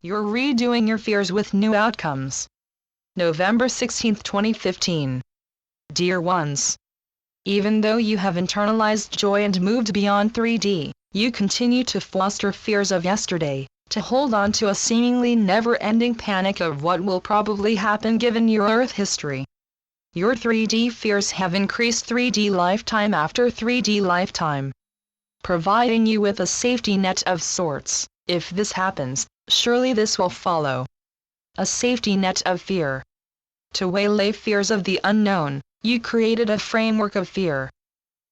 You're redoing your fears with new outcomes. November 16, 2015. Dear ones, even though you have internalized joy and moved beyond 3D, you continue to foster fears of yesterday, to hold on to a seemingly never-ending panic of what will probably happen given your Earth history. Your 3D fears have increased 3D lifetime after 3D lifetime, providing you with a safety net of sorts. If this happens, surely this will follow. A safety net of fear. To waylay fears of the unknown, you created a framework of fear.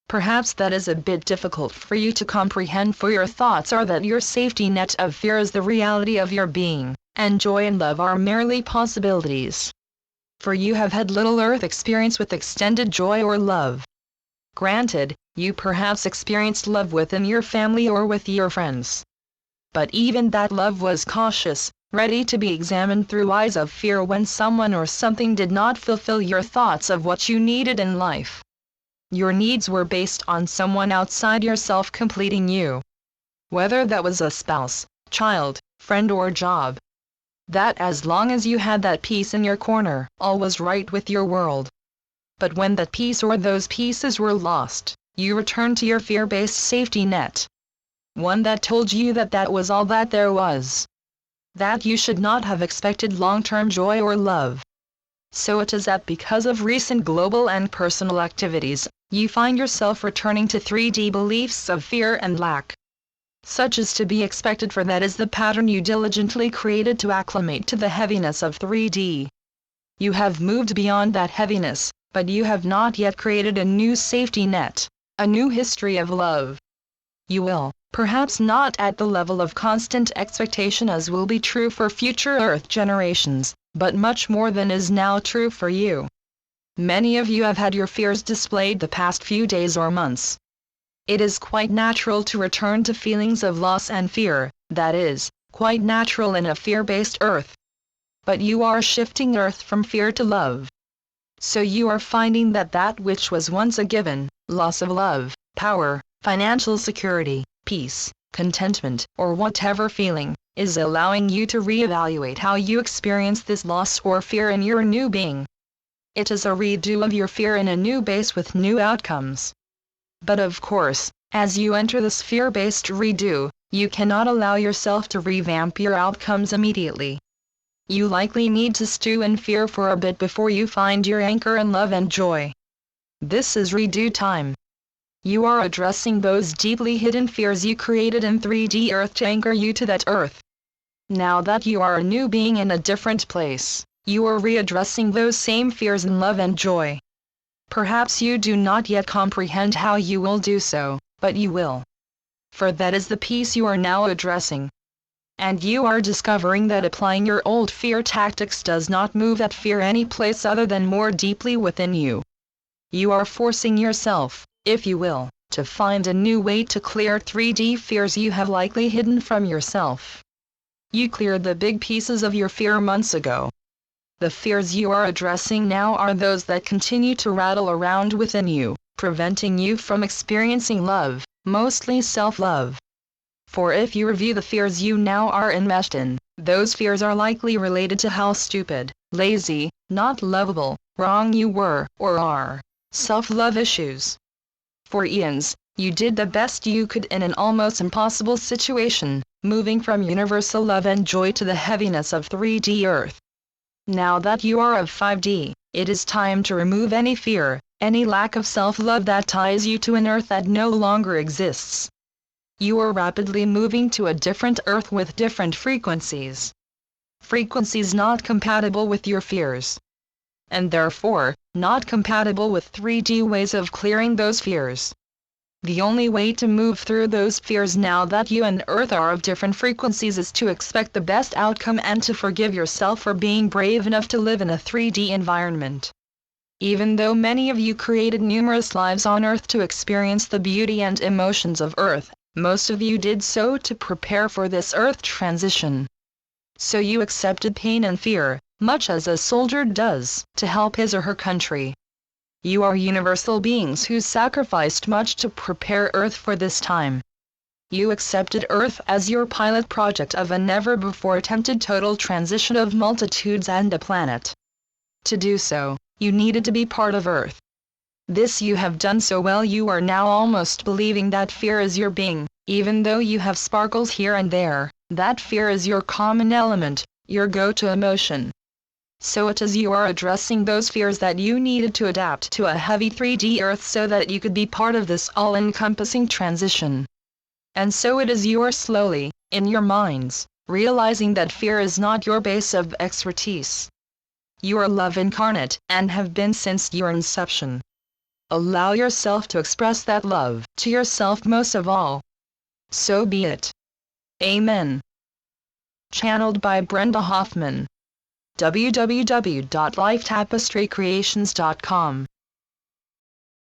Perhaps that is a bit difficult for you to comprehend, for your thoughts are that your safety net of fear is the reality of your being, and joy and love are merely possibilities. For you have had little Earth experience with extended joy or love. Granted, you perhaps experienced love within your family or with your friends. But even that love was cautious, ready to be examined through eyes of fear when someone or something did not fulfill your thoughts of what you needed in life. Your needs were based on someone outside yourself completing you. Whether that was a spouse, child, friend or job. That as long as you had that piece in your corner, all was right with your world. But when that piece or those pieces were lost, you returned to your fear-based safety net. One that told you that that was all that there was. That you should not have expected long-term joy or love. So it is that because of recent global and personal activities, you find yourself returning to 3D beliefs of fear and lack. Such is to be expected, for that is the pattern you diligently created to acclimate to the heaviness of 3D. You have moved beyond that heaviness, but you have not yet created a new safety net, a new history of love. You will, perhaps not at the level of constant expectation as will be true for future Earth generations, but much more than is now true for you. Many of you have had your fears displayed the past few days or months. It is quite natural to return to feelings of loss and fear, that is, quite natural in a fear-based Earth. But you are shifting Earth from fear to love. So you are finding that that which was once a given, loss of love, power, financial security, peace, contentment, or whatever feeling, is allowing you to reevaluate how you experience this loss or fear in your new being. It is a redo of your fear in a new base with new outcomes. But of course, as you enter this fear-based redo, you cannot allow yourself to revamp your outcomes immediately. You likely need to stew in fear for a bit before you find your anchor in love and joy. This is redo time. You are addressing those deeply hidden fears you created in 3D Earth to anchor you to that Earth. Now that you are a new being in a different place, you are readdressing those same fears in love and joy. Perhaps you do not yet comprehend how you will do so, but you will. For that is the piece you are now addressing. And you are discovering that applying your old fear tactics does not move that fear any place other than more deeply within you. You are forcing yourself, if you will, to find a new way to clear 3D fears you have likely hidden from yourself. You cleared the big pieces of your fear months ago. The fears you are addressing now are those that continue to rattle around within you, preventing you from experiencing love, mostly self-love. For if you review the fears you now are enmeshed in, those fears are likely related to how stupid, lazy, not lovable, wrong you were, or are. Self-love issues. For eons, you did the best you could in an almost impossible situation, moving from universal love and joy to the heaviness of 3D Earth. Now that you are of 5D, it is time to remove any fear, any lack of self-love that ties you to an Earth that no longer exists. You are rapidly moving to a different Earth with different frequencies. Frequencies not compatible with your fears. And therefore, not compatible with 3D ways of clearing those fears. The only way to move through those fears now that you and Earth are of different frequencies is to expect the best outcome and to forgive yourself for being brave enough to live in a 3D environment. Even though many of you created numerous lives on Earth to experience the beauty and emotions of Earth, most of you did so to prepare for this Earth transition. So you accepted pain and fear, much as a soldier does, to help his or her country. You are universal beings who sacrificed much to prepare Earth for this time. You accepted Earth as your pilot project of a never-before-attempted total transition of multitudes and a planet. To do so, you needed to be part of Earth. This you have done so well you are now almost believing that fear is your being, even though you have sparkles here and there, that fear is your common element, your go-to emotion. So it is you are addressing those fears that you needed to adapt to a heavy 3D Earth so that you could be part of this all-encompassing transition. And so it is you are slowly, in your minds, realizing that fear is not your base of expertise. You are love incarnate, and have been since your inception. Allow yourself to express that love to yourself most of all. So be it. Amen. Channeled by Brenda Hoffman. www.lifetapestrycreations.com